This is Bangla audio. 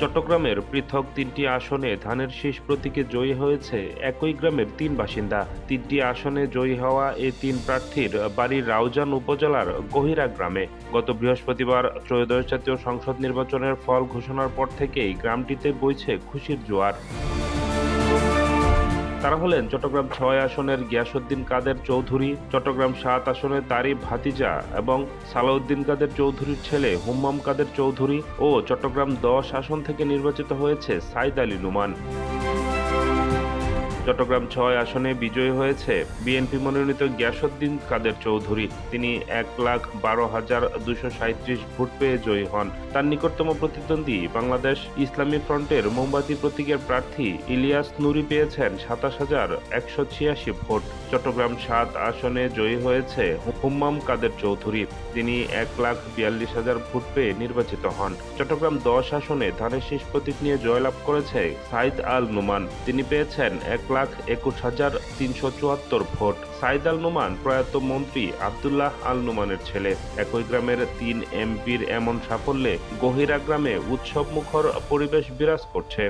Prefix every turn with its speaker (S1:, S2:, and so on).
S1: চট্টগ্রামের পৃথক ৩টি আসনে ধানের শীষ প্রতীকে জয়ী হয়েছে একই গ্রামের ৩ বাসিন্দা। ৩টি আসনে জয়ী হওয়া এই ৩ প্রার্থীর বাড়ি রাউজান উপজেলার গহিরা গ্রামে। গত বৃহস্পতিবার ত্রয়োদশ জাতীয় সংসদ নির্বাচনের ফল ঘোষণার পর থেকেই গ্রামটিতে বইছে খুশির জোয়ার। তারা হলেন চট্টগ্রাম ৬ আসনের গিয়াসউদ্দিন কাদের চৌধুরী, চট্টগ্রাম ৭ আসনে তারই ভাতিজা এবং সালাউদ্দিন কাদের চৌধুরীর ছেলে হুম্মাম কাদের চৌধুরী ও চট্টগ্রাম ১০ আসন থেকে নির্বাচিত হয়েছে সাইদ আলী নোমান। চট্টগ্রাম ৬ আসনে বিজয়ী হয়েছে বিএনপি মনোনীত গিয়াসউদ্দিন কাদের চৌধুরী। তিনি ১,১২,২৩৭ ভোট পেয়ে জয়ী হন। তার নিকটতম প্রতিদ্বন্দ্বী বাংলাদেশ ইসলামী ফ্রন্টের মোমবাতি প্রতীকের প্রার্থী ইলিয়াস নুরী পেয়েছেন ২৭,১৮৬ ভোট। চট্টগ্রাম ৭ আসনে জয়ী হয়েছে হুম্মাম কাদের চৌধুরী। তিনি ১,৪২,০০০ ভোট পেয়ে নির্বাচিত হন। চট্টগ্রাম ১০ আসনে ধানের শীষ প্রতীক নিয়ে জয়লাভ করেছে সাইদ আল নোমান। তিনি পেয়েছেন ১,২১,৩৭৪ ভোট। সাইদ আল নোমান প্রয়াত মন্ত্রী আব্দুল্লাহ আল নোমানের ছেলে। একই গ্রামের ৩ এমপির এমন সাফল্যে গহিরা গ্রামে উৎসবমুখর পরিবেশ বিরাজ করছে।